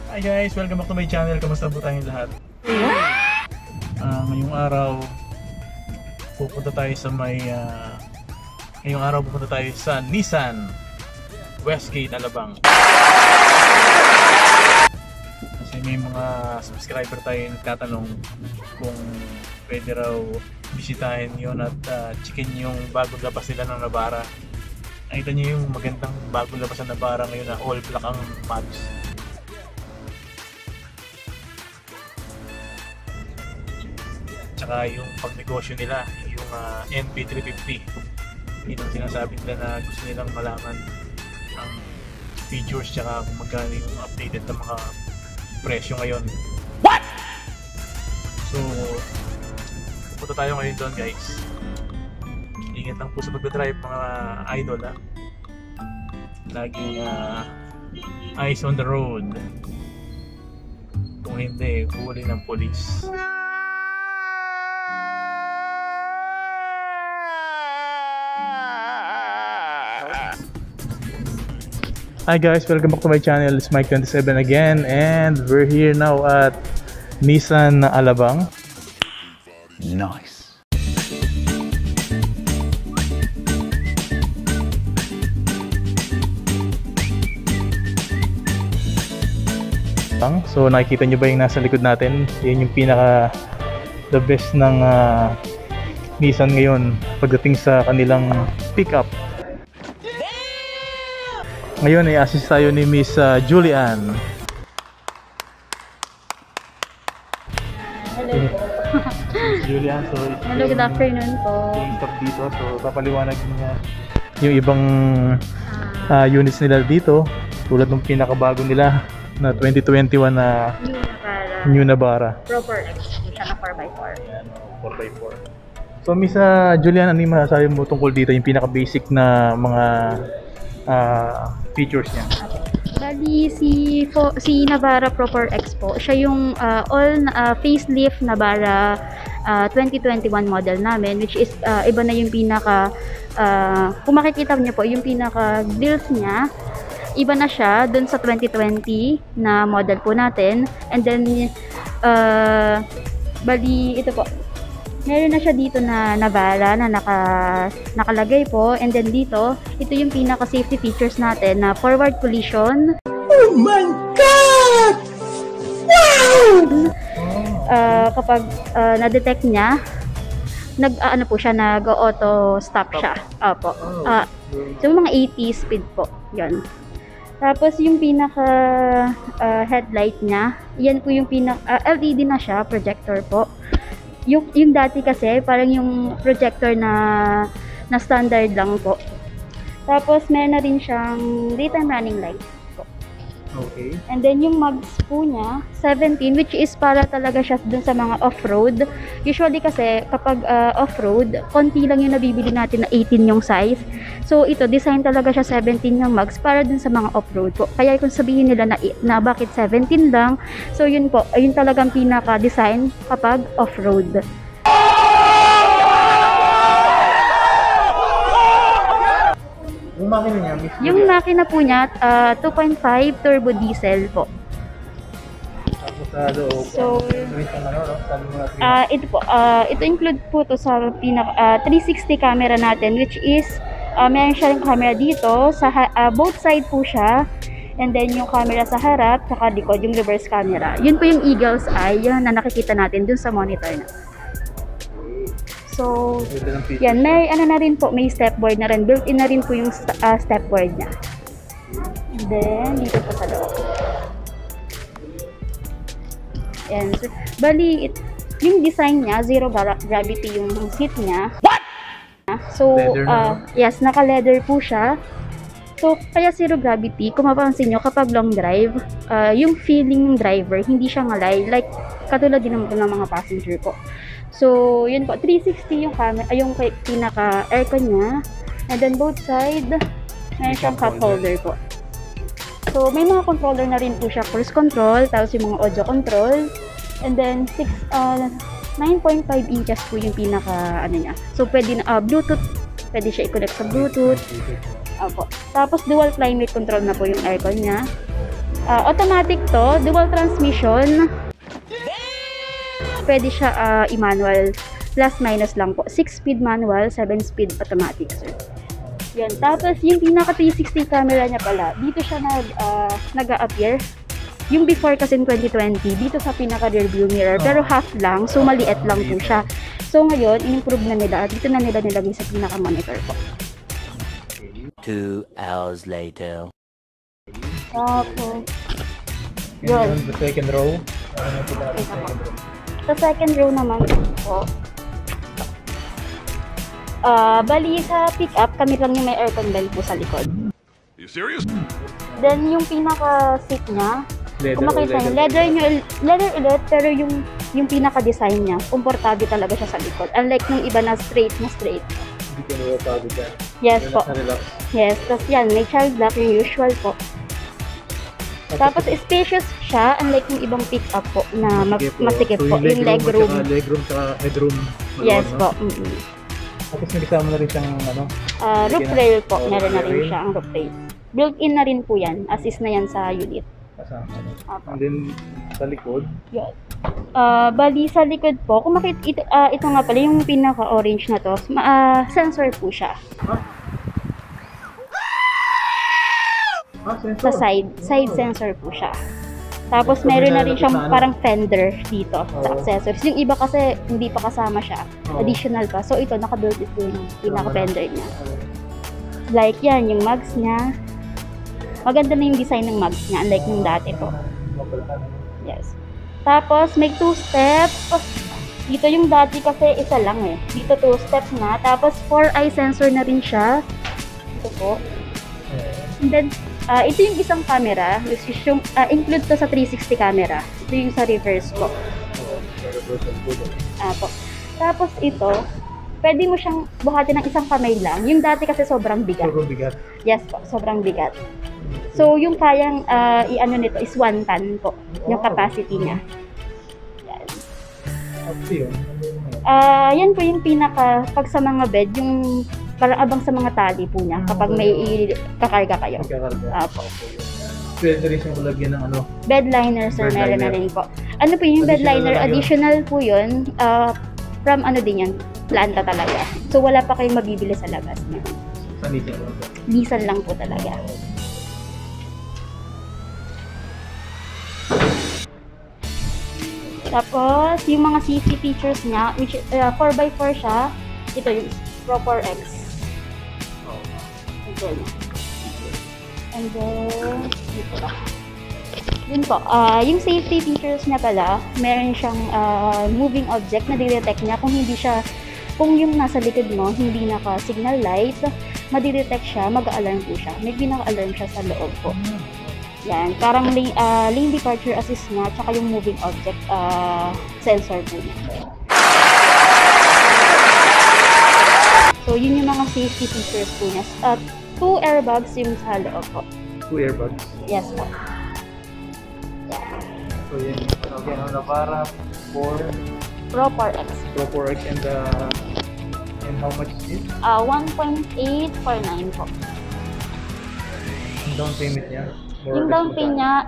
Hi guys! Welcome back to my channel. Kamusta po tayong lahat? Ngayong araw pupunta tayo sa Nissan Westgate, Alabang. Kasi may mga subscriber tayo nagtatanong kung pwede raw bisitahin yun at chicken yung bagong labas nila ng Navara. Nakita niyo yung magandang bagong labas ng Navara ngayon na all black ang mattes. Tsaka yung pagnegosyo nila, yung NP350, yun ang sinasabi nila na gusto nilang malaman ang features tsaka kung magkano yung updated na mga presyo ngayon. What? So punta tayo ngayon doon guys. Ingat lang po sa pagdadrive mga idol ha. Laging eyes on the road. Kung hindi, huli ng polis. Hi guys, welcome back to my channel. It's Mike27 again, and we're here now at Nissan Alabang. Nice. So nakikita nyo ba yung nasa likod natin? Yan yung pinaka the best ng Nissan ngayon pagdating sa kanilang pickup. Ngayon ay assist tayo ni Miss Julian. Hello po. Julian, so Hello, good afternoon po. yung stop dito, so papaliwanag niya yung ibang units nila dito, tulad ng pinakabago nila na 2021 na New Navara Proper X, siya na 4x4. Ayan, 4x4. So Miss Julian, ano yung masasabi mo tungkol dito, yung pinaka-basic na mga features niya? Bali, si Navara Proper X po, siya yung facelift Navara 2021 model namin, which is iba na yung pinaka, kung makikita niyo po, yung pinaka grills niya, iba na siya dun sa 2020 na model po natin. And then, bali, ito po, meron na siya dito na Navara na nakalagay po. And then dito, ito yung pinaka safety features natin na forward collision. Oh my God! Wow! Kapag na-detect niya, po siya, nag-auto stop siya. Opo. So mga 80 speed po. 'Yon. Tapos yung pinaka headlight niya, yan po yung pinaka LED na siya, projector po. Yung dati kasi parang yung projector na standard lang po. Tapos meron na rin siyang daytime running light po. Okay. And then yung mags po niya 17, which is para talaga siya dun sa mga off-road. Usually kasi kapag off-road, konti lang yung nabibili natin na 18 yung size. So ito, design talaga siya 17 yung mags para dun sa mga off-road po. Kaya kung sabihin nila na bakit 17 lang, so yun po, ayun talagang pinaka-design kapag off-road. Yung makina niya, Miss Yung Julian, makina po niya, 2.5 turbo diesel po. tapos sa loob, So, sabi mo natin, ito po, ito include po to sa pinaka 360 camera natin, which is meron siyang camera dito sa both side po siya, and then yung camera sa harap saka likod, yung reverse camera. Yun po yung eagle's eye na nakikita natin dun sa monitor na. So yan, may na rin po, may stepboard na rin, built-in na rin po yung stepboard niya. And then dito po sa loob. Yan. So, bali, yung design niya, zero gravity yung seat niya. What? So, Leather na, no? yes, naka-leather po siya. So, kaya zero gravity, kung mapapansin nyo, kapag long drive, yung feeling ng driver, hindi siya ngalay. Like, katulad din naman ng mga passenger po. So, yun po, 360 yung camera, yung pinaka-aircon niya. And then, both side, meron siyang cup holder po. So, may mga controller na rin po siya, cruise control, tapos yung mga audio control. And then, 9.5 inches po yung pinaka, niya. So, pwede na, Bluetooth, pwede siya i-connect sa Bluetooth. Opo. Tapos, dual climate control na po yung aircon niya. Automatic to, dual transmission. Pwede siya i-manual. Plus minus lang po. 6-speed manual, 7-speed automatic, sir. Yan. Tapos, yung pinaka 360 camera niya pala, dito siya nag-a-appear. Yung before kasi in 2020, dito sa pinaka rear view mirror, pero half lang, so maliit lang po siya. So ngayon, in-improve na nila, dito na nila nilagay sa pinaka monitor po. 2 hours later. Tapos, Yun, yun. the second row. Ano po natin sa second row? Sa second row naman po, bali sa pick-up, kami lang yung may aircon belt po sa likod. You serious? Then, yung pinaka-seat niya, kung makita niyo, leather ulit, pero yung pinaka-design niya, komportable talaga siya sa likod. Unlike nung iba na straight. Hindi ko napapagod yan. Yes po. Relax. Yes, tapos yan, may child lock, yung usual po. Tapos spacious siya, unlike yung ibang pick-up po na masikip po, yung legroom. Legroom sa headroom. Yes po. Tapos may kasama na rin siyang ano? Roof rail po, meron na rin siya ang roof rail. Built-in na rin po yan, assist na yan sa unit. Kasama. Apo. And then sa likod, Yun. Bali sa likod po, kung makita, ito nga pala, yung pinaka-orange na to, sensor po siya. Sa side sensor po siya. Tapos meron na rin siyang parang fender dito sa accessories. Yung iba kasi hindi pa kasama siya, additional pa. So ito, naka-built ito yung pinaka-fender niya. Like yan, yung mugs niya. Maganda na yung design ng mugs niya, unlike nung dati po. Yes. Tapos may 2-step. Dito yung dati kasi isa lang eh. Dito 2 steps na. Tapos 4-eye sensor na rin siya. Ito po. And then, ito yung isang camera, which is yung, include to sa 360 camera. Ito yung sa reverse po. Po. Tapos ito, pwede mo siyang buhatin ng isang kamay lang. Yung dati kasi sobrang bigat. sobrang bigat. Yes po, sobrang bigat. So, yung kayang i-ano nito is 1 ton po, yung capacity niya. Yan. Tapos yun. Yan po yung pinaka, pag sa mga bed, yung parang abang sa mga tali po niya kapag may kakarga kayo. Magkakarga. Po. Pwede rin siyang kulagyan ng ano? Bed liner, sir, Bed meron na liner. rin po. Ano po yung bed Additional liner? lang yun. Additional po yun. From ano din yan, planta talaga. So, wala pa kayong mabibili sa labas. Sa Nissan lang. Lisan lang po talaga. Tapos, yung mga safety features niya, which 4x4 siya, ito yung Pro 4X. And then, dito ba? Yun po, yung safety features niya pala, meron siyang moving object na di-detect niya kung yung nasa likod mo, hindi naka-signal light, madidetect siya, mag-alarm po siya. May pinaka-alarm siya sa loob po. Yan, parang lane departure assist niya, tsaka yung moving object sensor po niya. So, yun yung mga safety features po niya. 2 airbags yung sa loob po. 2 airbags. Yes po. So yan. Okay, ano na para for Pro 4X. Pro 4X and how much is it? 1.849 po. Yung down payment niya? Yung down pay niya,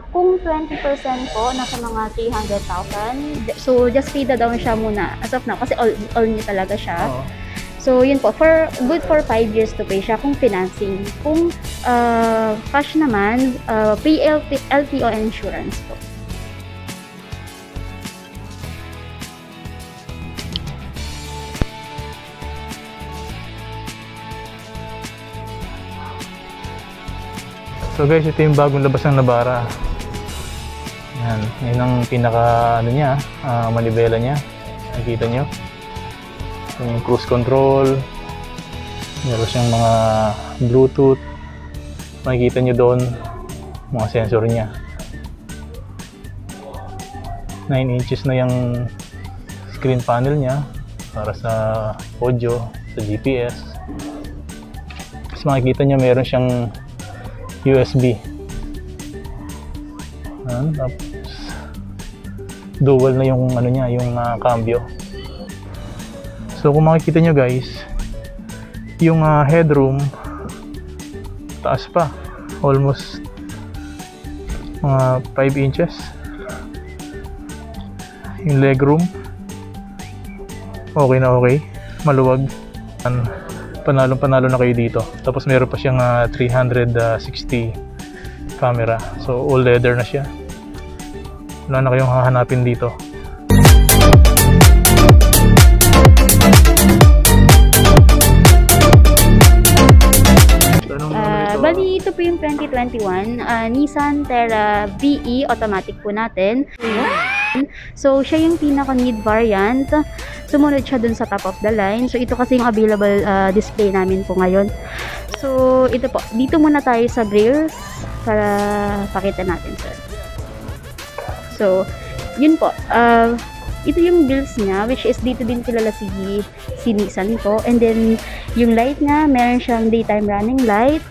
kung 20% po, nasa mga 300,000. So, just pay the down siya muna. As of now, kasi all niya talaga siya. Oo. So, yun po. Good for 5 years to pay siya kung financing. Kung cash naman, pay LTO insurance po. So guys, ito yung bagong labas ng Navara. Yan, yun ang pinaka ano niya, manibela niya. Nakikita nyo. Yung cruise control. Meron siyang mga Bluetooth. Makikita nyo doon mga sensor niya. 9 inches na yung screen panel niya para sa audio, sa GPS. Tapos makikita nyo meron siyang USB. Tapos dual na yung ano niya, yung cambio. So kung makikita nyo guys, yung headroom taas pa, almost mga 5 inches. Yung legroom okay na okay, maluwag. Panalo na kayo dito. Tapos meron pa siyang 360 camera, so all leather na siya. Wala na kayong hahanapin dito. Bali, ito po yung 2021 Nissan Terra VE automatic po natin. So, siya yung pinaka-mid variant. Sumunod siya dun sa top of the line. So, ito kasi yung available display namin po ngayon. So, ito po. Dito muna tayo sa grills para pakita natin, sir. So, yun po. Ito yung grills niya, which is dito din kilala si Nissan po. And then, yung light niya, meron siyang daytime running light.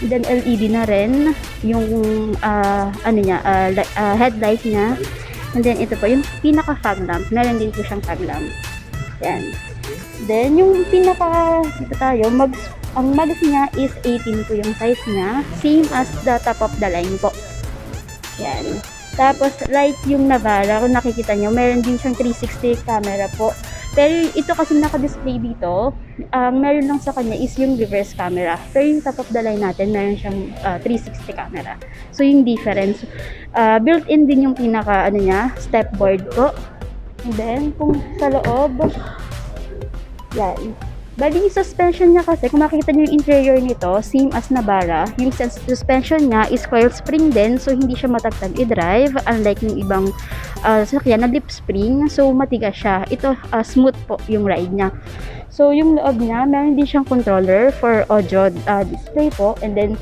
And then, LED na rin. Yung, headlight niya. And then, ito po, yung pinaka-fog lamp. Meron din po siyang fog lamp. Yan. Then, yung dito tayo, ang mags niya is 18 po yung size niya. Same as the top of the line po. Yan. Tapos, light yung Navara. Kung nakikita nyo, meron din siyang 360 camera po. Pero ito kasi naka-display dito, meron lang sa kanya is yung reverse camera. Pero yung top of the line natin, meron siyang 360 camera. So, yung difference. Built-in din yung pinaka, step board po. And then, kung sa loob, yan. Bali, yung suspension niya kasi, kung makikita niyo yung interior nito, same as Navara. Yung suspension niya is coil spring din, so hindi siya matagtag i-drive. Unlike yung ibang sasakyan na lip spring, so matigas siya. Ito, smooth po yung ride niya. So, yung loob niya, meron din siyang controller for audio display po. And then,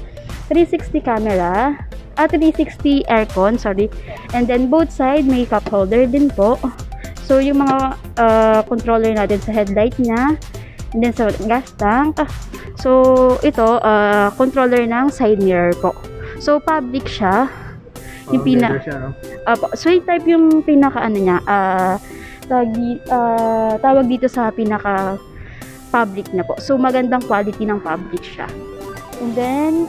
360 camera, 360 aircon, sorry. And then, both side, may cup holder din po. So, yung mga controller natin sa headlight niya, and then sa gas tank. So, ito, controller ng side mirror po. So, public siya. Yung so, yung type yung pinaka, tawag dito sa pinaka public na po. So, magandang quality ng public siya. And then,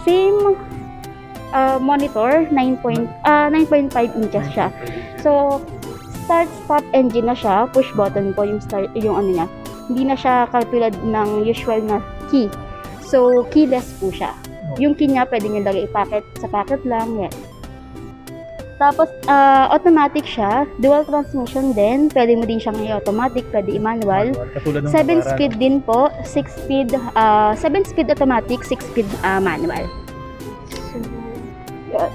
same monitor, 9.5 inches siya. So, start-stop engine na siya. Push button po yung niya. Hindi na siya katulad ng usual na key. So, keyless po siya. Yung key niya, pwede nyo lagay i-packet sa packet lang. Yan. Tapos, automatic siya. Dual transmission din. Pwede mo din siyang i-automatic, pwede i-manual. 7-speed din po. 6-speed, 7-speed automatic, 6-speed manual. So, yun.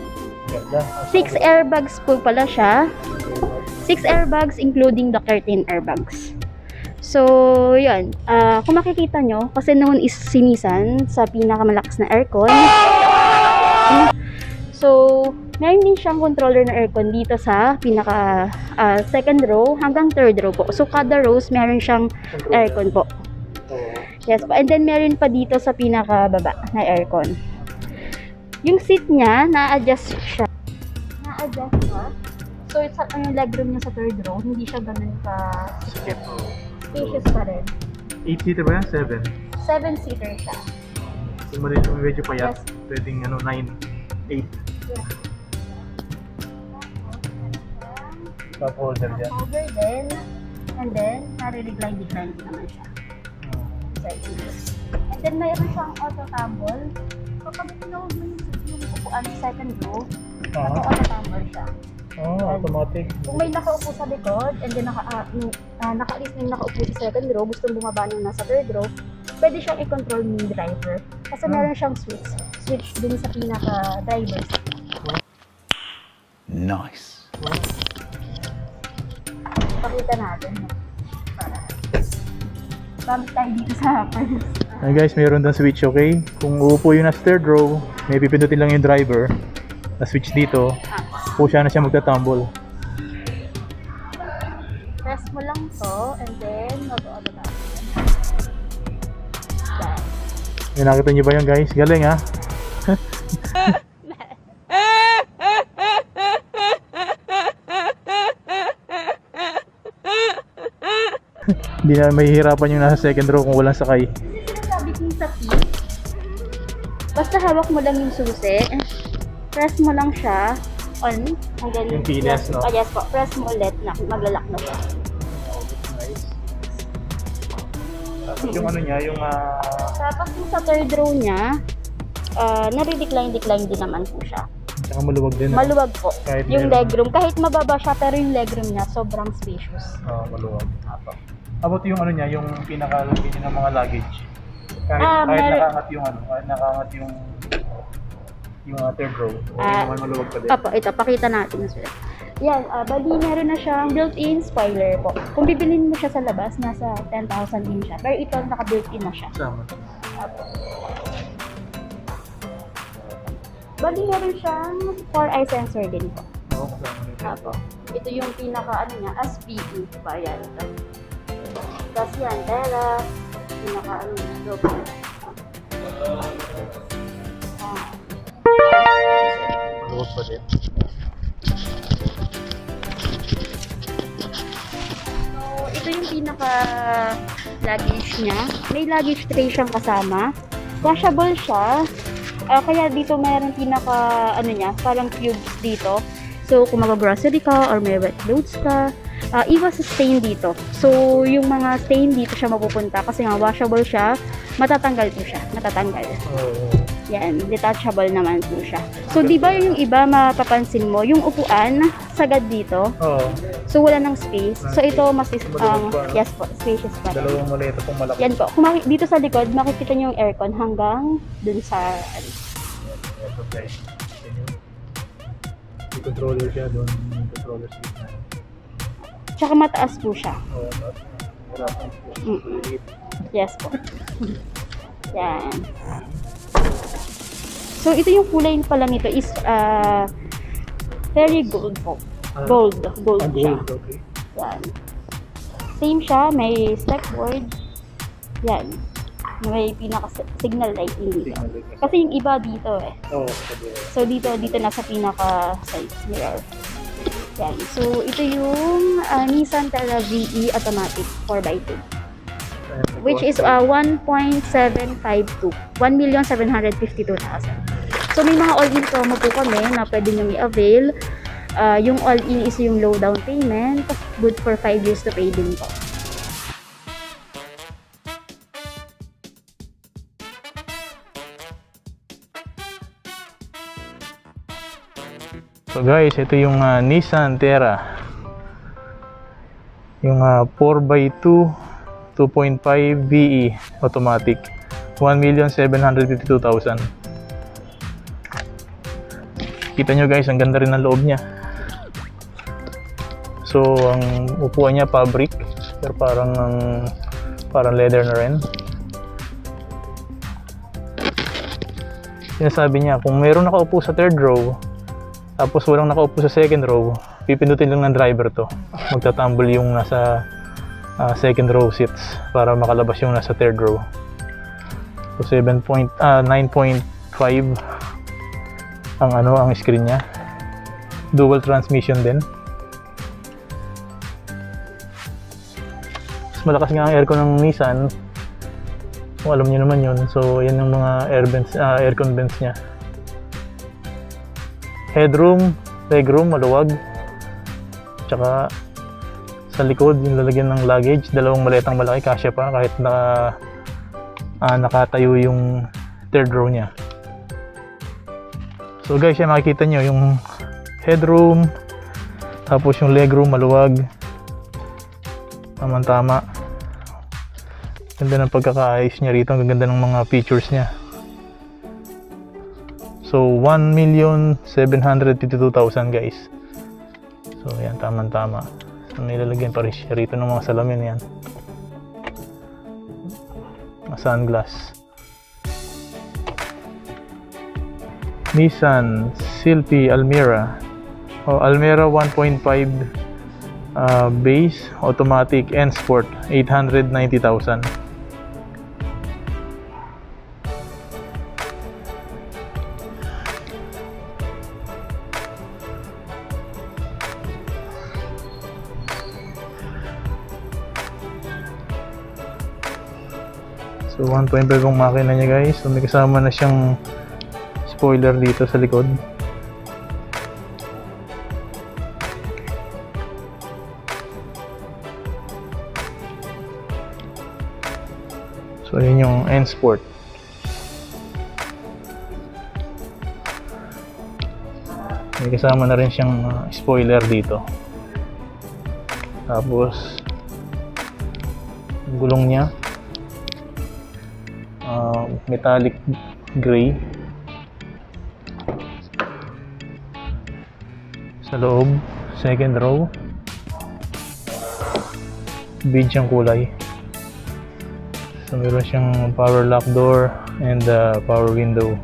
6 airbags po pala siya. 6 airbags including the curtain airbags. So, yun. Kung makikita nyo, kasi noon is si Nissan sa pinakamalakas na aircon. So, meron din siyang controller na aircon dito sa pinaka second row hanggang third row po. So, kada rows meron siyang aircon po. Yes po. And then, meron pa dito sa pinaka baba na aircon. Yung seat niya, na-adjust siya. Na-adjust siya. So, yung legroom niya sa third row, hindi siya ganun spacious pa rin. 8-seater ba yan? 7? 7-seater siya. So, medyo payat. Yes. Pwedeng 9, 8. Yes. Cup holder dyan. Cup holder din. And then, nare-recline naman siya. And then, mayroon siyang auto-tumble. Kapag tinawag mo yung upuan sa second row, auto-tumble siya. Automatic. Kung may nakaupo sa likod, and then nakaalis na yung nakaupo sa second row, gustong bumaba nung nasa third row, pwede siyang i-control ng driver. Kasi meron siyang switch dun sa pinaka-driver. Nice. Pakita natin. Bump tayo dito sa first. Ay guys, mayroon doon switch, okay? Kung uupo yung nasa third row, may pipindutin lang yung driver. Na-switch dito. Po siya na siya magtatumble. Press mo lang to and then mag-auto na. Yan, nakita niyo ba yan guys? Galing ha? Hindi na mahihirapan yung nasa second row kung walang sakay. Kasi sinasabi ko sa seat, basta hawak mo lang yung susi, press mo lang siya on, and then Yung keyless, yes, no? yes po, press mo ulit na maglalak na siya. Nice. Tapos yung ano niya, yung Tapos yung sa third row niya, nare-decline din naman po siya. tsaka maluwag din. Maluwag po. Kahit Yung meron- legroom, kahit mababa siya, pero yung legroom niya sobrang spacious. Maluwag. About yung ano niya, yung pinakalagay niya ng mga luggage. Kahit nakaangat yung ano, kahit nakaangat yung third row. Okay naman, maluwag pa din. Opo, ito, pakita natin sir. Yan, bali meron na siyang built-in spoiler po. Kung bibilin mo siya sa labas, nasa 10,000 din siya. Pero ito, naka-built-in na siya. Sama. Opo. Bali meron siyang 4-eye sensor din po. Oo, kasama nito. Opo. Ito yung pinaka, ano niya, SPE variant. Tapos yan, Tera, pinaka, ano niya, logo. Maluwag pa din. So, ito yung pinaka luggage niya. May luggage tray siyang kasama. Washable siya. Kaya dito mayroong pinaka, ano niya, parang cubes dito. So, kung mag-grocery ka or may wet clothes ka, iwas sa stain dito. So, yung mga stain dito siya mapupunta kasi nga washable siya, matatanggal po siya. Matatanggal. Yan, detachable naman po siya. So, di ba yung iba mapapansin mo, yung upuan, sagad dito. Oo. So, wala ng space. So, ito mas, Maluwag pa. yes po, spacious pa. Dalawang maleta pong malaki. Yan po. Kung dito sa likod, makikita niyo yung aircon hanggang dun sa, Okay. May controller siya doon. May controller sa gitna. tsaka mataas po siya. Oo, wala pang Yes po. Yan. So, ito yung kulay pala nito is, very gold po. Gold siya. gold, okay. Yan. Same siya, may step board. Yan. May pinaka-signal lighting dito. Kasi yung iba dito eh. Oo, So dito nasa pinaka-side mirror. Yan. So ito yung Nissan Terra VE automatic 4x2. Which is 1.752. 1,752,000. So may mga all-in promo po kami na pwede nyo i-avail. Yung all-in is yung low down payment. Good for 5 years to pay din po. So guys, ito yung Nissan Terra. Yung 4x2 2.5 VE automatic. 1,752,000. Kita nyo guys, ang ganda rin ng loob niya. So ang upuan niya fabric, pero parang leather na rin. Sinasabi niya, kung mayroon nakaupo sa third row, tapos walang nakaupo sa second row, pipindutin lang ng driver to. Magtatumble yung nasa second row seats para makalabas yung nasa third row. So 9.5 ang screen niya. Dual transmission din. Mas malakas nga ang aircon ng Nissan. Kung alam niyo naman yun. So yan yung mga aircon vents niya. Headroom, legroom, maluwag. Tsaka sa likod, yung lalagyan ng luggage, dalawang maletang malaki, kasya pa kahit nakatayo yung third row niya. So guys, yan makikita nyo yung headroom, tapos yung legroom, maluwag. Tama-tama. Ganda ng pagkakaayos niya rito, ang ganda ng mga features niya. So 1,752,000 guys. So yan, tama-tama. So nilalagyan pa rin siya rito ng mga salamin yan. Mga sunglass. Nissan Sylphy Almera. Almera 1.5 base, automatic and sport, 890,000. So 1.5 ang makina niya guys. So may kasama na siyang spoiler dito sa likod. So yun yung N Sport. May kasama na rin siyang spoiler dito. Tapos yung gulong niya metallic gray. Sa loob, second row, beige ang kulay. So meron siyang power lock door and power window.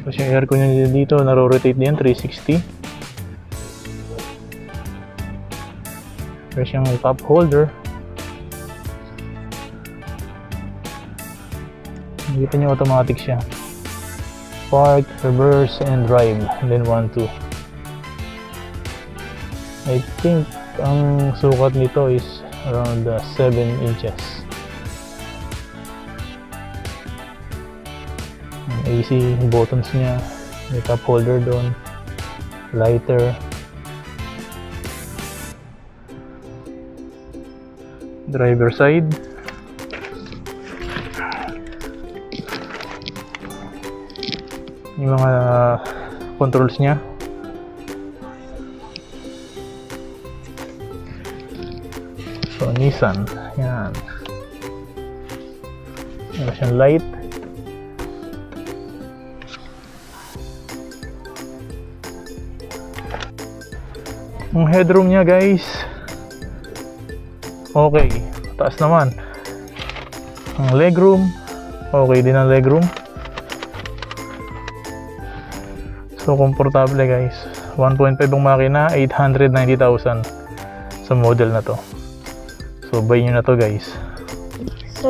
Tapos yung aircon niya dito, naro-rotate din 360. Meron siyang cup holder. Dito niya automatic siya. Park, reverse, and drive. And then 1, 2. I think ang sukat nito is around 7 inches. Ang AC buttons niya. May cup holder doon. Lighter. Driver side. Yung mga controls niya. So Nissan, yan. Meron siyang light. Yung headroom niya guys, okay, taas naman. Ang legroom, okay din ang legroom. So komportable guys. 1.5 ang makina, 890,000 sa model na to. So buy nyo na to guys. So,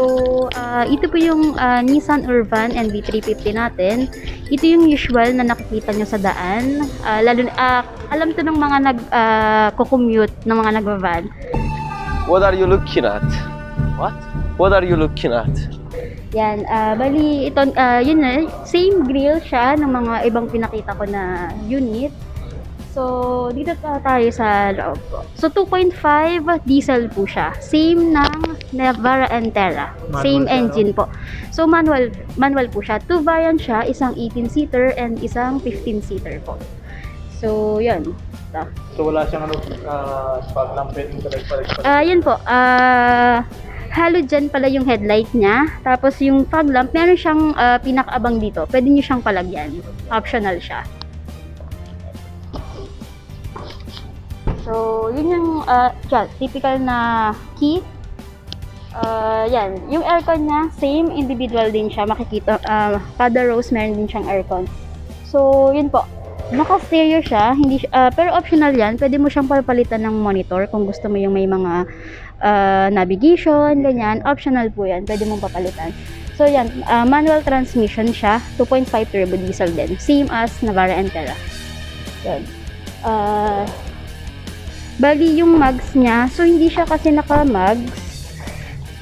ito po yung Nissan Urban NV350 natin. Ito yung usual na nakikita nyo sa daan. Alam to ng mga nag-commute, ng mga nagva-van. What are you looking at? What? What are you looking at? Yan, bali ito, yun na, same grill siya ng mga ibang pinakita ko na unit. So, dito tayo sa loob po. So, 2.5 diesel po siya. Same ng Navara Entera. Same engine po. So, manual po siya. 2 variant siya, isang 18-seater and isang 15-seater po. So, yun. So wala siyang fog lamp pwedeng palag-palag. Yun po, halogen pala yung headlight niya. Tapos yung fog lamp, meron siyang pinakaabang dito. Pwede nyo siyang palagyan. Optional siya. So, yun yung typical na key. Yan. Yung aircon niya, same, individual din siya. Makikita, kada rows meron din siyang aircon. So, yun po. Naka-stereo siya, hindi pero optional yan. Pwede mo siyang papalitan ng monitor kung gusto mo yung may mga navigation, ganyan. Optional po yan, pwede mong papalitan. So yan, manual transmission siya, 2.5 turbo diesel din. Same as Navara Entera. Yan. Bali yung mags niya, so hindi siya kasi naka-mags.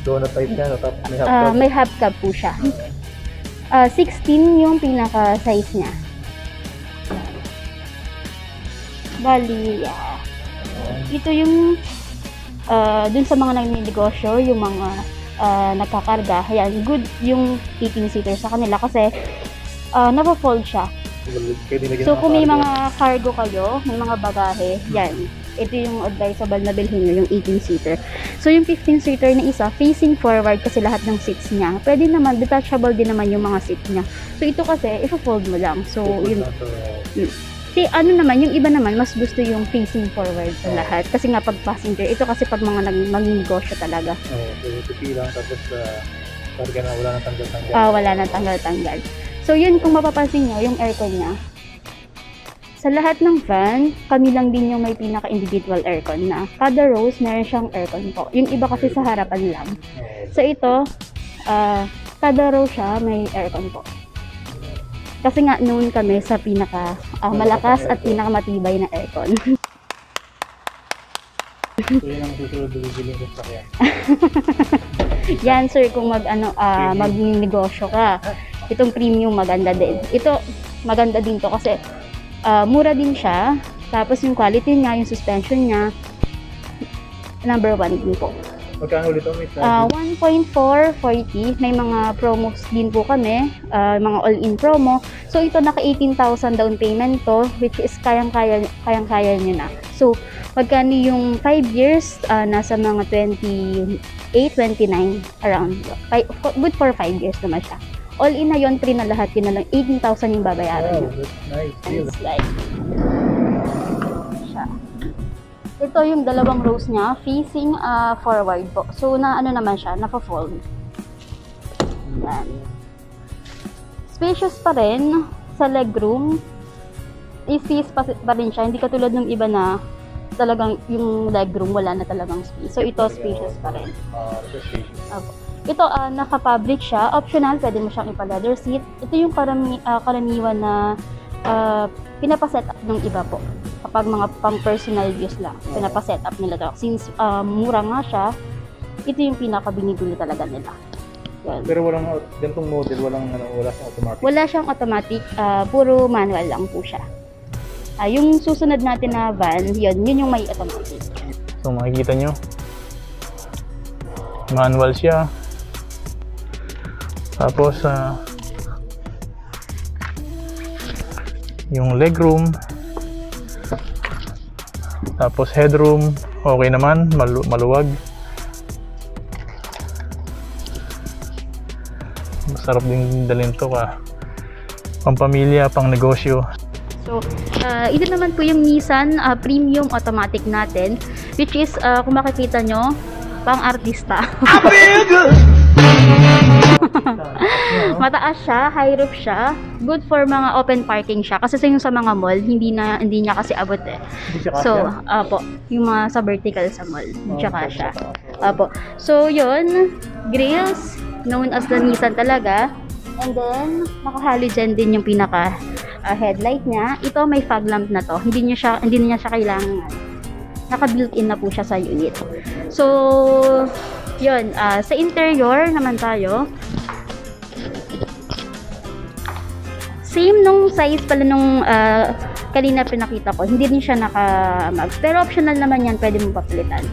Donut type niya, no? Tapos may hubcap. May hubcap po siya. 16 yung pinaka-size niya. Bali, ito yung dun sa mga nagninegosyo, yung mga nagkakarga. Ayan, good yung 18-seater sa kanila kasi napo-fold siya. So kung may mga cargo kayo, may mga bagahe, yan. Ito yung advisable na bilhin nyo, yung 18-seater. So yung 15-seater na isa, facing forward kasi lahat ng seats niya. Pwede naman, detachable din naman yung mga seats niya. So ito kasi, ipo-fold mo lang. So yun. Ano naman, yung iba naman, mas gusto yung facing forward sa lahat. Kasi nga pag passenger, ito kasi pag mga mag-negosyo talaga. Tupi lang, tapos karga na wala nang tanggal-tanggal. Wala nang tanggal-tanggal. So yun, kung mapapansin nyo, yung aircon niya. Sa lahat ng van, kami lang din yung may pinaka-individual aircon na. Kada rows, meron siyang aircon po. Yung iba kasi sa harapan lang. So ito, kada row siya, may aircon po. Kasi nga noon kami sa pinaka malakas at pinakamatibay na aircon. So yun ang susunod na bibilin ko sa kaya. Yan sir, kung mag-negosyo ka. Itong premium maganda din. Ito maganda din to kasi Mura din siya. Tapos yung quality niya, yung suspension niya, number 1 din po. Magkano ulit ito? 1.440. May mga promos din po kami, mga all-in promo. So ito naka 18,000 down payment to, which is kayang-kaya nyo na. So magkano yung 5 years, nasa mga 28, 29 around. Good for 5 years naman siya. All-in na yon, 3 na lahat, yun na lang 18,000 yung babayaran nyo. Nice deal. Nice, guys. Ito yung dalawang rows niya, facing forward po. So, na ano naman siya, naka-fold. Yan. Spacious pa rin sa legroom. Space pa rin siya. Hindi katulad ng iba na talagang yung legroom wala na talagang space. So, ito spacious pa rin. Ito, naka-fabric siya. Optional, pwede mo siyang ipa-leather seat. Ito yung karaniwan na pinapaset up ng iba po. Kapag mga pang-personal use lang, pinapaset up nila to. Since mura nga siya, ito yung pinaka-binibili talaga nila. Yan. Pero walang ganitong model, wala siyang automatic. Wala siyang automatic, puro manual lang po siya. Yung susunod natin na van, yun yung may automatic. So makikita nyo, manual siya. Tapos yung legroom, tapos headroom, okay naman, maluwag. Masarap din dalhin to pampamilya, pang negosyo. So, ito naman po yung Nissan premium automatic natin, which is, kung makikita nyo, pang artista. Mataas siya, high roof siya, good for mga open parking siya. Kasi sa mga mall, hindi niya kasi abot eh. So, apo, yung mga sa vertical sa mall, tsaka siya. Apo. So, yun, grills, known as the Nissan talaga. And then, naka-halogen din yung pinaka headlight niya. Ito may fog lamp na to. Hindi niya siya kailangan. Naka-built-in na po siya sa unit. So, yun, sa interior naman tayo. Same nung size pala nung kanina pinakita ko. Hindi din siya naka-mag. Pero optional naman yan, pwede mong papalitan.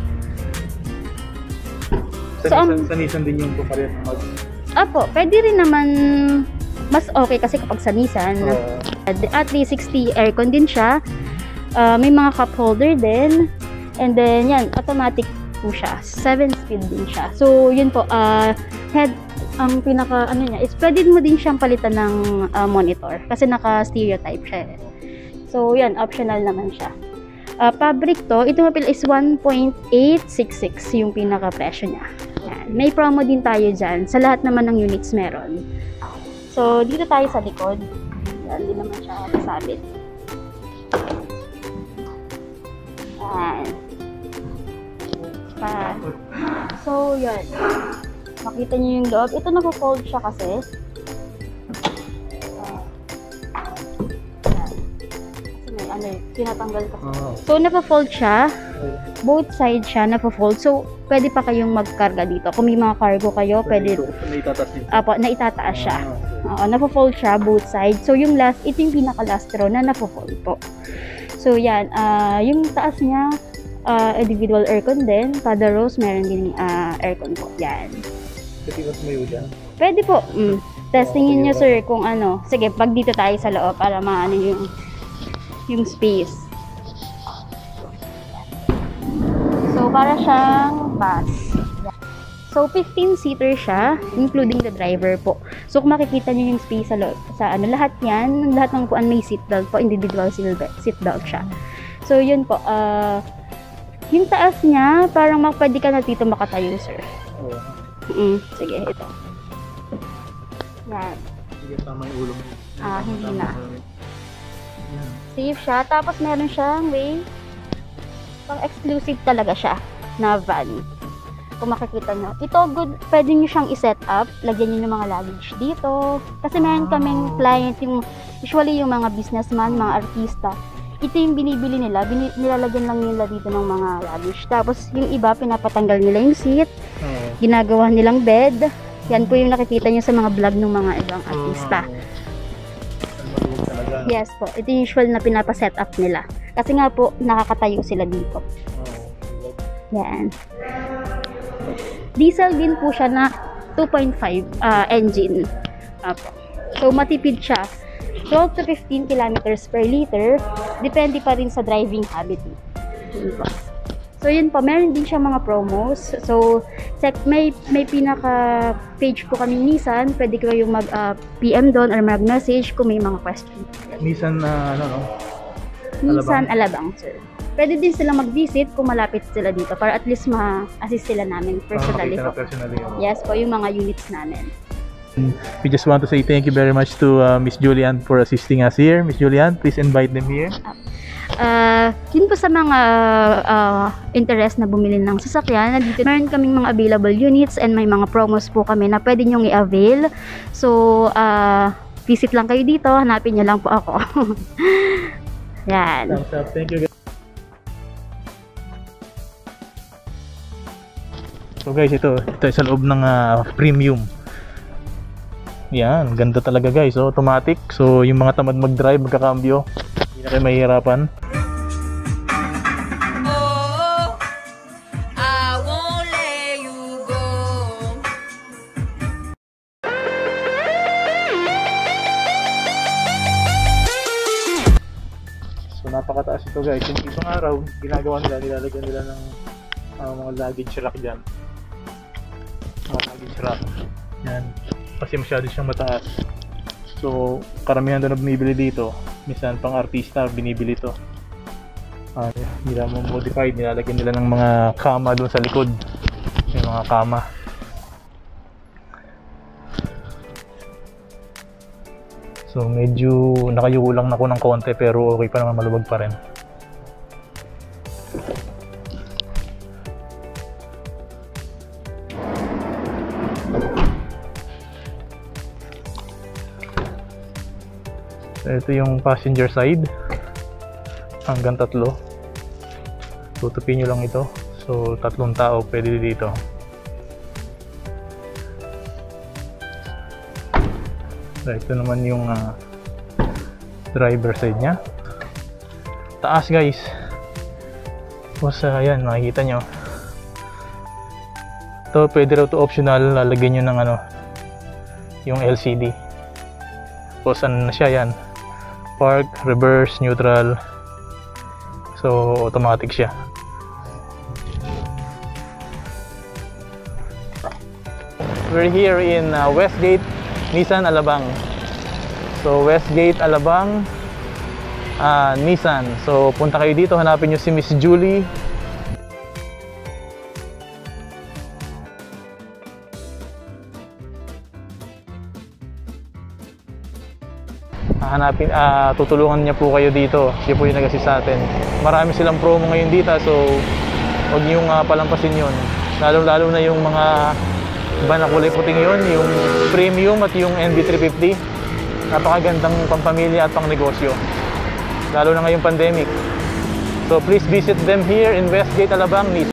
Sa Nissan din yung papalit ng mag. Apo, pwede rin naman mas okay kasi kapag sa Nissan. At 360 aircon din siya. May mga cup holder din. And then, yan, automatic po siya. 7-speed din siya. So, yun po, ang pinaka, niya, is pwede mo din siyang palitan ng monitor. Kasi naka-stereotype siya. So, yan, optional naman siya. Fabric to, ito mapil is 1.866 yung pinaka-presyo niya. Yan. May promo din tayo dyan. Sa lahat naman ng units meron. So, dito tayo sa likod. Yan, hindi naman siya kasabit. Yan. So, yan. Makita niyo yung loob. Ito nag-fold siya kasi. Yan. Kasi may tinatanggal kasi. So, nag-fold siya. Both sides siya nag-fold. So, pwede pa kayong magkarga dito. Kung may mga cargo kayo, pwede. Naitataas siya. Nag-fold siya, both sides. So, yung last, ito yung pinaka-last row na nag-fold po. So, yan. Yung taas niya, individual aircon din. Kada rows, meron din aircon po. Yan. Pwede po. Testingin nyo, sir, kung ano. Sige, pag dito tayo sa loob para maano yung space. So, para siyang bus. So, 15-seater siya, including the driver po. So, kung makikita nyo yung space sa loob, lahat yan, lahat ng puan may seatbelt po, individual seatbelt siya. So, yun po. Yung taas niya, parang pwede ka na dito makatayo, sir. Sige, ito. Yan. Sige, tama yung ulo mo. Hindi na. Safe siya. Tapos, meron siyang way. Pang-exclusive talaga siya na van. Kung makikita nyo. Ito, good. Pwede nyo siyang i-set up. Lagyan nyo yung mga luggage dito. Kasi meron kaming client, usually yung mga businessman, mga artista. Ito yung binibili nila, nilalagyan lang nila dito ng mga luggage. Tapos yung iba, pinapatanggal nila yung seat, ginagawa nilang bed. Yan po yung nakikita nyo sa mga vlog ng mga ibang artista. Yes po, ito yung usual na pinapa-set up nila. Kasi nga po, nakakatayo sila dito. Yan. Diesel din po siya na 2.5 engine. Apo. So, matipid siya. 12 to 15 kilometers per liter. Depende pa rin sa driving habit. Yun po. So, yun po. Meron din siya mga promos. So, may pinaka page po kami Nissan. Pwede ko yung mag-PM doon or mag-message kung may mga question. Nissan ano no? Nissan Alabang, sir. Pwede din sila mag-visit kung malapit sila dito para at least ma-assist sila namin personally po. Yes po, yung mga units namin. We just want to say thank you very much to Miss Julian for assisting us here. Miss Julian, please invite them here. Yun po sa mga interest na bumili ng sasakyan, nandito meron kaming mga available units and may mga promos po kami na pwede nyong i-avail. So, visit lang kayo dito, hanapin nyo lang po ako. Yan. Thumbs up. Thank you. So guys, ito sa loob ng premium. Yan, ganda talaga guys. So, automatic. So, yung mga tamad mag-drive, magkakambyo, hindi na kayo mahihirapan. So, napakataas ito guys. Yung ibang araw, ginagawa nila, nilalagyan nila ng mga luggage rack dyan. Mga luggage rack. Yan. Kasi masyado siyang mataas. So, karamihan doon na bumibili dito. Minsan pang artista binibili ito. Nila mo modified, nilalagyan nila ng mga kama doon sa likod. May mga kama. So, medyo nakayuko lang ako ng konti pero okay pa naman, malubag pa rin. Ito yung passenger side, hanggang 3. Tutupin nyo lang ito. So 3 tao pwede dito. So, ito naman yung driver side nya. Taas guys. Tapos ayan, makikita nyo. Ito pwede raw to optional, lalagyan nyo ng yung LCD. Tapos ano na siya, yan, park, reverse, neutral. So automatic siya. We're here in Westgate Nissan Alabang. So Westgate Alabang Nissan. So punta kayo dito, hanapin nyo si Miss Julie. Tutulungan niya po kayo dito. Siya po yung nag-assist sa atin. Marami silang promo ngayon dito, so huwag niyong palampasin yun. Lalo na yung mga iba na kulay puting yun, yung premium at yung NB350. Napakagandang pampamilya at pang negosyo. Lalo na ngayong pandemic. So please visit them here in Westgate Alabang, Nissan.